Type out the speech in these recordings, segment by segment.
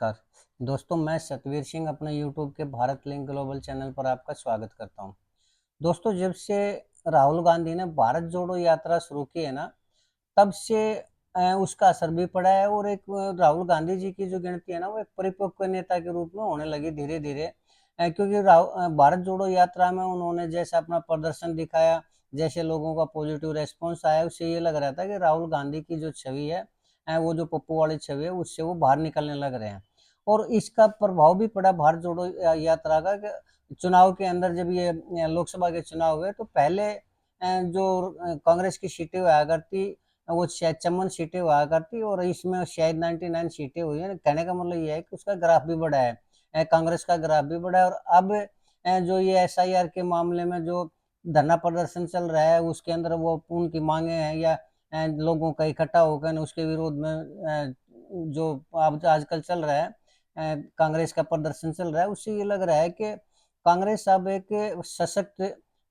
नमस्कार दोस्तों, मैं सतवीर सिंह अपने यूट्यूब के भारत लिंक ग्लोबल चैनल पर आपका स्वागत करता हूं। दोस्तों, जब से राहुल गांधी ने भारत जोड़ो यात्रा शुरू की है ना, तब से उसका असर भी पड़ा है। और एक राहुल गांधी जी की जो गिनती है ना, वो एक परिपक्व नेता के रूप में होने लगी धीरे धीरे। क्योंकि भारत जोड़ो यात्रा में उन्होंने जैसा अपना प्रदर्शन दिखाया, जैसे लोगों का पॉजिटिव रेस्पॉन्स आया, उससे ये लग रहा था कि राहुल गांधी की जो छवि है, वो जो पप्पू वाली छवि है, उससे वो बाहर निकलने लग रहे हैं। और इसका प्रभाव भी पड़ा भारत जोड़ो यात्रा का कि चुनाव के अंदर जब ये लोकसभा के चुनाव हुए, तो पहले जो कांग्रेस की सीटें हुआ करती, वो शायद 54 सीटें हुआ करती, और इसमें शायद 99 सीटें हुई है। कहने का मतलब ये है कि उसका ग्राफ भी बढ़ा है, कांग्रेस का ग्राफ भी बढ़ा है। और अब जो ये एसआईआर के मामले में जो धरना प्रदर्शन चल रहा है, उसके अंदर वो उनकी मांगे हैं या लोगों का इकट्ठा होकर उसके विरोध में जो अब आजकल चल रहा है, कांग्रेस का प्रदर्शन चल रहा है, उससे ये लग रहा है कि कांग्रेस अब एक सशक्त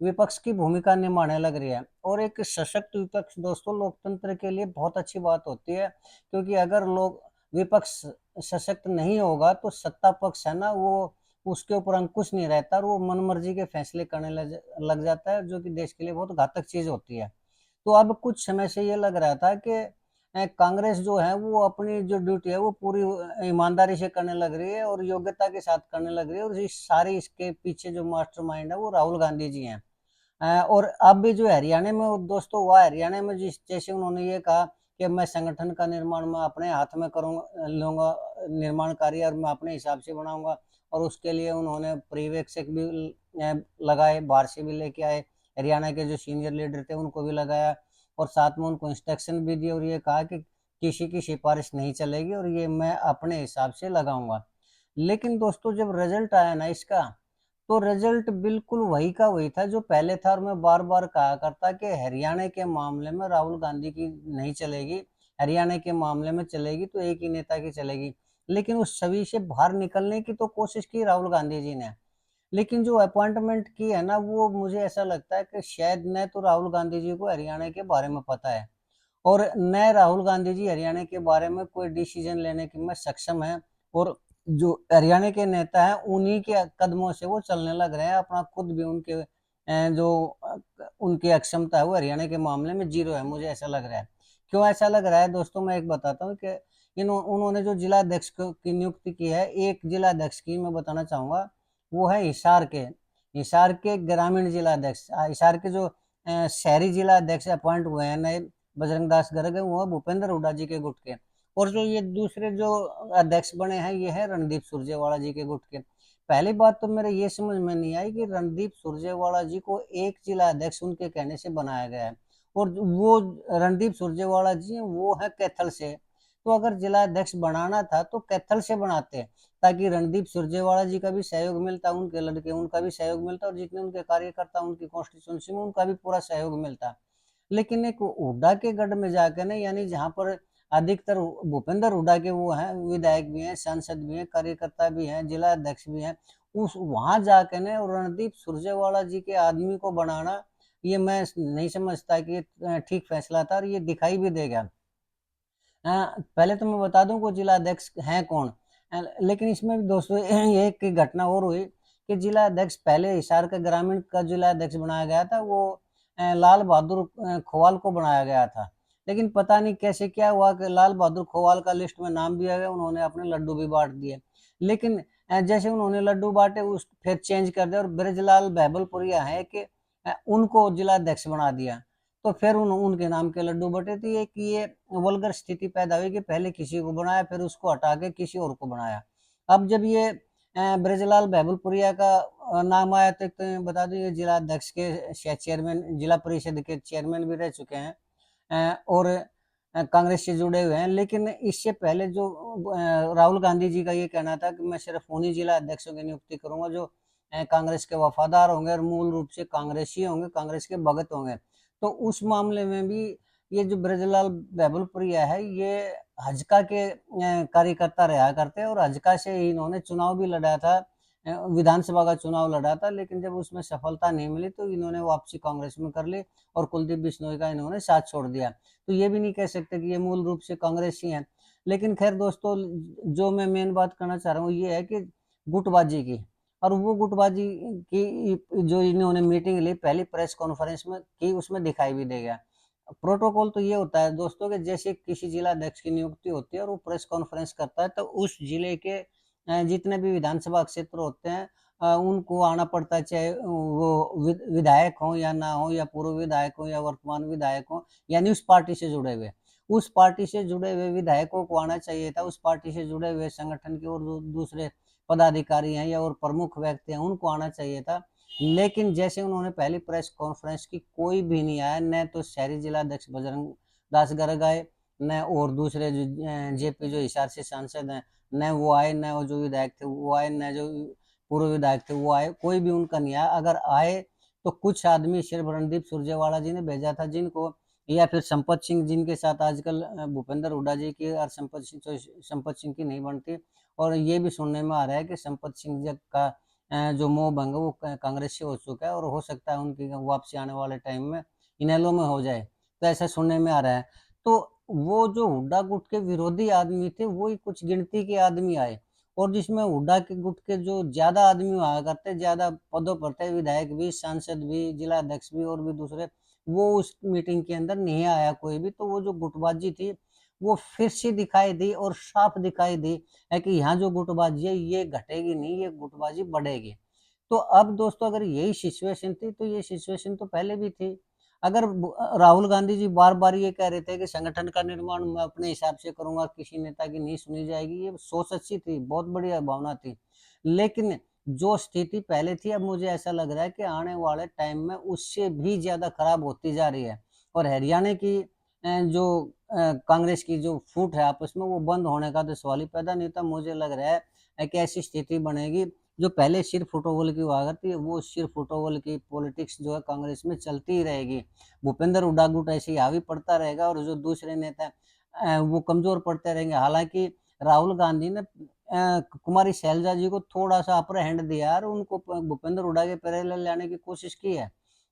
विपक्ष की भूमिका निभाने लग रही है। और एक सशक्त विपक्ष दोस्तों लोकतंत्र के लिए बहुत अच्छी बात होती है, क्योंकि अगर लोग विपक्ष सशक्त नहीं होगा तो सत्ता पक्ष है ना, वो उसके ऊपर अंकुश नहीं रहता और वो मनमर्जी के फैसले करने लग जाता है, जो कि देश के लिए बहुत घातक चीज होती है। तो अब कुछ समय से ये लग रहा था कि कांग्रेस जो है वो अपनी जो ड्यूटी है वो पूरी ईमानदारी से करने लग रही है और योग्यता के साथ करने लग रही है। और इस सारे इसके पीछे जो मास्टरमाइंड है वो राहुल गांधी जी हैं। और अब भी जो हरियाणा में दोस्तों हुआ, हरियाणा में जिस जैसे उन्होंने ये कहा कि मैं संगठन का निर्माण मैं अपने हाथ में करूंगा, लूंगा निर्माण कार्य, और मैं अपने हिसाब से बनाऊंगा। और उसके लिए उन्होंने पर्यवेक्षक भी लगाए, बाहर से भी लेके आए, हरियाणा के जो सीनियर लीडर थे उनको भी लगाया, और साथ में उनको इंस्ट्रक्शन भी दिए और ये कहा कि किसी की सिफारिश नहीं चलेगी और ये मैं अपने हिसाब से लगाऊंगा। लेकिन दोस्तों, जब रिजल्ट आया ना इसका, तो रिजल्ट बिल्कुल वही का वही था जो पहले था। और मैं बार बार कहा करता कि हरियाणा के मामले में राहुल गांधी की नहीं चलेगी, हरियाणा के मामले में चलेगी तो एक ही नेता की चलेगी। लेकिन उस छवि से बाहर निकलने की तो कोशिश की राहुल गांधी जी ने, लेकिन जो अपॉइंटमेंट की है ना, वो मुझे ऐसा लगता है कि शायद न तो राहुल गांधी जी को हरियाणा के बारे में पता है, और न राहुल गांधी जी हरियाणा के बारे में कोई डिसीजन लेने के में सक्षम है। और जो हरियाणा के नेता हैं उन्हीं के कदमों से वो चलने लग रहे हैं, अपना खुद भी उनके जो उनकी अक्षमता है वो हरियाणा के मामले में जीरो है, मुझे ऐसा लग रहा है। क्यों ऐसा लग रहा है दोस्तों, मैं एक बताता हूँ कि उन्होंने जो जिला अध्यक्ष की नियुक्ति की है, एक जिला अध्यक्ष की मैं बताना चाहूंगा, वो है हिसार के ग्रामीण जिला अध्यक्ष। हिसार के जो शहरी जिला अध्यक्ष अपॉइंट हुए हैं नए, बजरंग दास गर्ग है, वो है भूपेंद्र हुड्डा जी के गुट के। और जो ये दूसरे जो अध्यक्ष बने हैं, ये है रणदीप सुरजेवाला जी के गुट के। पहली बात तो मेरे ये समझ में नहीं आई कि रणदीप सुरजेवाला जी को एक जिला अध्यक्ष उनके कहने से बनाया गया है, और वो रणदीप सुरजेवाला जी वो है कैथल से। तो अगर जिला अध्यक्ष बनाना था तो कैथल से बनाते, ताकि रणदीप सुरजेवाला जी का भी सहयोग मिलता, उनके लड़के उनका भी सहयोग मिलता, और जितने उनके कार्यकर्ता उनकी कॉन्स्टिट्यूंसी में उनका भी पूरा सहयोग मिलता। लेकिन एक हुड्डा के गढ़ में जाकर ना, यानी जहां पर अधिकतर भूपेंद्र हुड्डा के वो हैं, विधायक भी हैं, सांसद भी हैं, कार्यकर्ता भी हैं, जिला अध्यक्ष भी हैं, उस वहां जाकर ना रणदीप सुरजेवाला जी के आदमी को बनाना, ये मैं नहीं समझता कि ठीक फैसला था, और ये दिखाई भी देगा। पहले तो मैं बता दूं को जिला अध्यक्ष हैं कौन। लेकिन इसमें भी दोस्तों एक घटना और हुई कि जिला अध्यक्ष पहले हिसार का ग्रामीण का जिला अध्यक्ष बनाया गया था, वो लाल बहादुर खोवाल को बनाया गया था। लेकिन पता नहीं कैसे क्या हुआ कि लाल बहादुर खोवाल का लिस्ट में नाम भी आ गया, उन्होंने अपने लड्डू भी बांट दिए। लेकिन जैसे उन्होंने लड्डू बांटे, उस फिर चेंज कर दिया और ब्रजलाल बहबलपुरिया है कि उनको जिला अध्यक्ष बना दिया। तो फिर उनके नाम के लड्डू बटे थे। ये कि ये वल्गर स्थिति पैदा हुई कि पहले किसी को बनाया, फिर उसको हटा के किसी और को बनाया। अब जब ये ब्रजलाल बहबलपुरिया का नाम आया, तो बता दूं ये जिला अध्यक्ष के चेयरमैन, जिला परिषद के चेयरमैन भी रह चुके हैं, और कांग्रेस से जुड़े हुए हैं। लेकिन इससे पहले जो राहुल गांधी जी का ये कहना था कि मैं सिर्फ उन्हीं जिला अध्यक्षों की नियुक्ति करूंगा जो कांग्रेस के वफादार होंगे और मूल रूप से कांग्रेसी होंगे, कांग्रेस के भगत होंगे। तो उस मामले में भी ये जो ब्रजलाल बहबलपुरिया है, ये हजका के कार्यकर्ता रहा करते हैं, और हजका से ही इन्होंने चुनाव भी लड़ा था, विधानसभा का चुनाव लड़ा था। लेकिन जब उसमें सफलता नहीं मिली तो इन्होंने वापसी कांग्रेस में कर ली और कुलदीप बिश्नोई का इन्होंने साथ छोड़ दिया। तो ये भी नहीं कह सकते कि ये मूल रूप से कांग्रेसी हैं। लेकिन खैर दोस्तों, जो मैं मेन बात करना चाह रहा हूँ ये है कि गुटबाजी की, और वो गुटबाजी की जो इन्होंने मीटिंग ली पहली प्रेस कॉन्फ्रेंस में की, उसमें दिखाई भी दे गया। प्रोटोकॉल तो ये होता है दोस्तों कि जैसे किसी जिला अध्यक्ष की नियुक्ति होती है और वो प्रेस कॉन्फ्रेंस करता है, तो उस जिले के जितने भी विधानसभा क्षेत्र होते हैं उनको आना पड़ता है, चाहे वो विधायक हो या ना हो, या पूर्व विधायक हो या वर्तमान विधायक हो, यानी उस पार्टी से जुड़े हुए, उस पार्टी से जुड़े हुए विधायकों को आना चाहिए था, उस पार्टी से जुड़े हुए संगठन के और दूसरे पदाधिकारी हैं या और प्रमुख व्यक्ति हैं उनको आना चाहिए था। लेकिन जैसे उन्होंने पहली प्रेस कॉन्फ्रेंस की, कोई भी नहीं आया, न तो शहरी जिला अध्यक्ष बजरंग दास गर्ग आए, न और दूसरे जो जेपी जो हिसार से सांसद हैं, न वो आए, न वो जो विधायक थे वो आए, न जो पूर्व विधायक थे वो आए, कोई भी उनका नहीं आया। अगर आए तो कुछ आदमी सिर्फ रणदीप सुरजेवाला जी ने भेजा था, जिनको, या फिर संपत सिंह, जिनके साथ आजकल भूपेंद्र हुड्डा जी की और संपत सिंह की नहीं बनती, और ये भी सुनने में आ रहा है कि संपत सिंह जी का जो मोह भंग वो कांग्रेस से हो चुका है, और हो सकता है उनकी वापसी आने वाले टाइम में इनेलो में हो जाए, तो ऐसा सुनने में आ रहा है। तो वो जो हुड्डा गुट के विरोधी आदमी थे वो ही कुछ गिनती के आदमी आए, और जिसमें हुड्डा के गुट के जो ज्यादा आदमी आया करते, ज्यादा पदों पर थे, विधायक भी, सांसद भी, जिला अध्यक्ष भी और भी दूसरे, वो उस मीटिंग के अंदर नहीं आया कोई भी। तो वो जो गुटबाजी थी वो फिर से दिखाई दी, और साफ दिखाई दी है कि यहाँ जो गुटबाजी है ये घटेगी नहीं, ये गुटबाजी बढ़ेगी। तो अब दोस्तों, अगर यही सिचुएशन थी तो ये सिचुएशन तो पहले भी थी। अगर राहुल गांधी जी बार बार ये कह रहे थे कि संगठन का निर्माण मैं अपने हिसाब से करूंगा, किसी नेता की नहीं सुनी जाएगी, ये सोच अच्छी थी, बहुत बढ़िया भावना थी। लेकिन जो स्थिति पहले थी, अब मुझे ऐसा लग रहा है कि आने वाले टाइम में उससे भी ज्यादा खराब होती जा रही है। और हरियाणा की जो कांग्रेस की जो फूट है आपस में, वो बंद होने का तो सवाल ही पैदा नहीं था। मुझे लग रहा है कि ऐसी स्थिति बनेगी, जो पहले सिर्फ फुटबॉल की हुआ करती है, वो सिर्फ फुटबॉल की पॉलिटिक्स जो है कांग्रेस में चलती ही रहेगी। भूपेंद्र हुड्डा गुट ऐसे ही हावी पड़ता रहेगा, और जो दूसरे नेता वो कमजोर पड़ते रहेंगे। हालांकि राहुल गांधी ने कुमारी शैलजा जी को थोड़ा सा अपर हैंड दिया और उनको भूपेंद्र हुड्डा के पैरेलल लाने की कोशिश की है।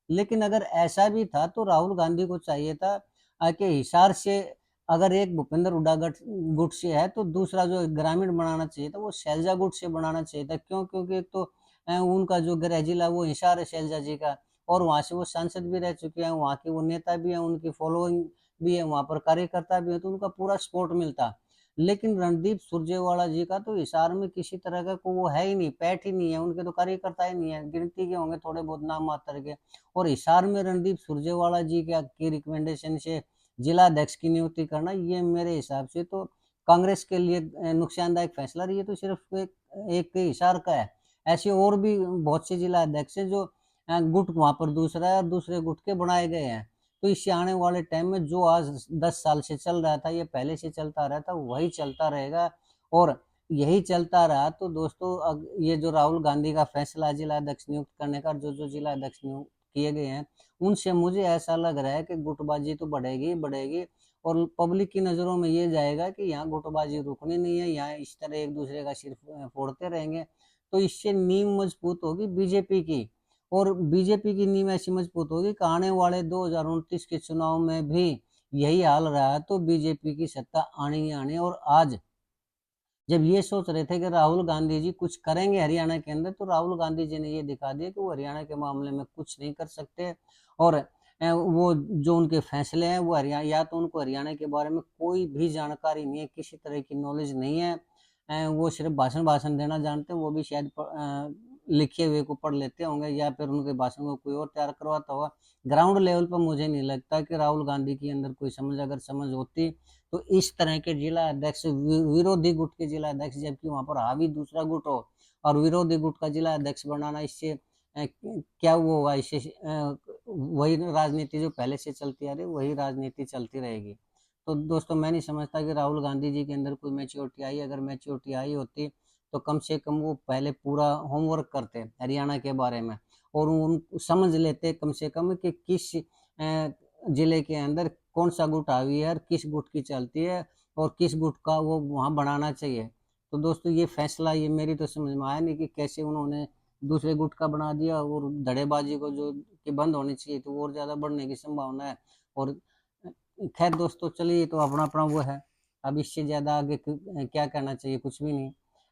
लेकिन अगर ऐसा भी था तो राहुल गांधी को चाहिए था कि हिसार से अगर एक भूपेंद्र हुड्डा गुट से है, तो दूसरा जो ग्रामीण बनाना चाहिए था वो शैलजा गुट से बनाना चाहिए था। क्यों? क्योंकि एक तो उनका जो गृह जिला वो हिसार है शैलजा जी का, और वहां से वो सांसद भी रह चुके हैं, वहां के वो नेता भी हैं, उनकी फॉलोइंग भी है, वहां पर कार्यकर्ता भी है, तो उनका पूरा सपोर्ट मिलता। लेकिन रणदीप सुरजेवाला जी का तो हिसार में किसी तरह का को वो है ही नहीं, पैठ ही नहीं है, उनके तो कार्यकर्ता ही नहीं है, गिनती के होंगे थोड़े बहुत नाम मात्र के। और हिसार में रणदीप सुरजेवाला जी की रिकमेंडेशन से जिला अध्यक्ष की नियुक्ति करना, ये मेरे हिसाब से तो कांग्रेस के लिए नुकसानदायक फैसला रही है। तो सिर्फ एक हिसार का है, ऐसे और भी बहुत से जिला अध्यक्ष हैं जो गुट वहां पर दूसरा है और दूसरे गुट के बनाए गए हैं। तो इससे आने वाले टाइम में जो आज 10 साल से चल रहा था, ये पहले से चलता रहा था, वही चलता रहेगा। और यही चलता रहा तो दोस्तों, ये जो राहुल गांधी का फैसला जिला अध्यक्ष नियुक्त करने का, जो जो जिला अध्यक्ष नियुक्त किए गए हैं, उनसे मुझे ऐसा लग रहा है कि गुटबाजी तो बढ़ेगी बढ़ेगी, और पब्लिक की नज़रों में ये जाएगा कि यहाँ गुटबाजी रुकनी नहीं है, यहाँ इस तरह एक दूसरे का सिर फोड़ते रहेंगे। तो इससे नींव मजबूत होगी बीजेपी की, और बीजेपी की नींव ऐसी मजबूत होगी कि आने वाले 2029 के चुनाव में भी यही हाल रहा तो बीजेपी की सत्ता आनी ही आनी। और आज जब ये सोच रहे थे कि राहुल गांधी जी कुछ करेंगे हरियाणा के अंदर, तो राहुल गांधी जी ने ये दिखा दिया कि वो हरियाणा के मामले में कुछ नहीं कर सकते। और वो जो उनके फैसले हैं वो हरियाणा, या तो उनको हरियाणा के बारे में कोई भी जानकारी नहीं है, किसी तरह की नॉलेज नहीं है, वो सिर्फ भाषण भाषण देना जानते हैं, वो भी शायद लिखे हुए को पढ़ लेते होंगे, या फिर उनके भाषण को कोई और तैयार करवाता होगा। ग्राउंड लेवल पर मुझे नहीं लगता कि राहुल गांधी के अंदर कोई समझ, अगर समझ होती तो इस तरह के जिला अध्यक्ष, विरोधी गुट के जिला अध्यक्ष, जबकि वहां पर हावी दूसरा गुट हो, और विरोधी गुट का जिला अध्यक्ष बनाना, इससे क्या वो होगा? इससे वही राजनीति जो पहले से चलती आ रही वही राजनीति चलती रहेगी। तो दोस्तों, मैं नहीं समझता कि राहुल गांधी जी के अंदर कोई मैच्योरिटी आई। अगर मैच्योरिटी आई होती तो कम से कम वो पहले पूरा होमवर्क करते हरियाणा के बारे में, और उन समझ लेते कम से कम कि किस जिले के अंदर कौन सा गुट हावी है और किस गुट की चलती है, और किस गुट का वो वहाँ बढ़ाना चाहिए। तो दोस्तों, ये फैसला ये मेरी तो समझ में आया नहीं कि कैसे उन्होंने दूसरे गुट का बना दिया, और धड़ेबाजी को जो कि बंद होनी चाहिए तो और ज़्यादा बढ़ने की संभावना है। और खैर दोस्तों, चलिए, तो अपना अपना वो है। अब इससे ज़्यादा आगे क्या कहना चाहिए, कुछ भी नहीं।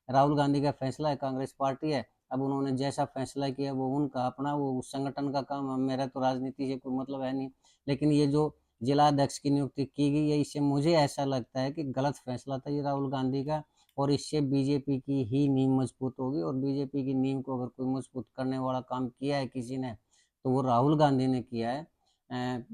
राहुल गांधी का फैसला है, कांग्रेस पार्टी है, अब उन्होंने जैसा फैसला किया वो उनका अपना, वो उस संगठन का काम है, मेरा तो राजनीति से कोई मतलब है नहीं। लेकिन ये जो जिला अध्यक्ष की नियुक्ति की गई है, इससे मुझे ऐसा लगता है कि गलत फैसला था ये राहुल गांधी का, और इससे बीजेपी की ही नींव मजबूत होगी, और बीजेपी की नींव को अगर कोई मजबूत करने वाला काम किया है किसी ने, तो वो राहुल गांधी ने किया है।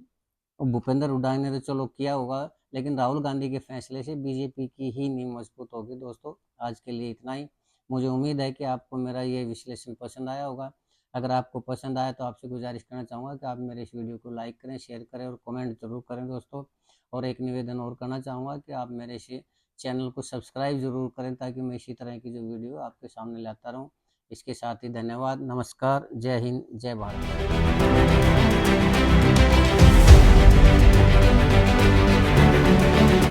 भूपेंद्र हुड्डा ने तो चलो किया होगा, लेकिन राहुल गांधी के फैसले से बीजेपी की ही नींव मजबूत होगी। दोस्तों, आज के लिए इतना ही। मुझे उम्मीद है कि आपको मेरा ये विश्लेषण पसंद आया होगा। अगर आपको पसंद आया तो आपसे गुजारिश करना चाहूँगा कि आप मेरे इस वीडियो को लाइक करें, शेयर करें और कमेंट जरूर करें दोस्तों। और एक निवेदन और करना चाहूँगा कि आप मेरे इस चैनल को सब्सक्राइब जरूर करें, ताकि मैं इसी तरह की जो वीडियो आपके सामने लाता रहूँ। इसके साथ ही धन्यवाद, नमस्कार, जय हिंद, जय भारत।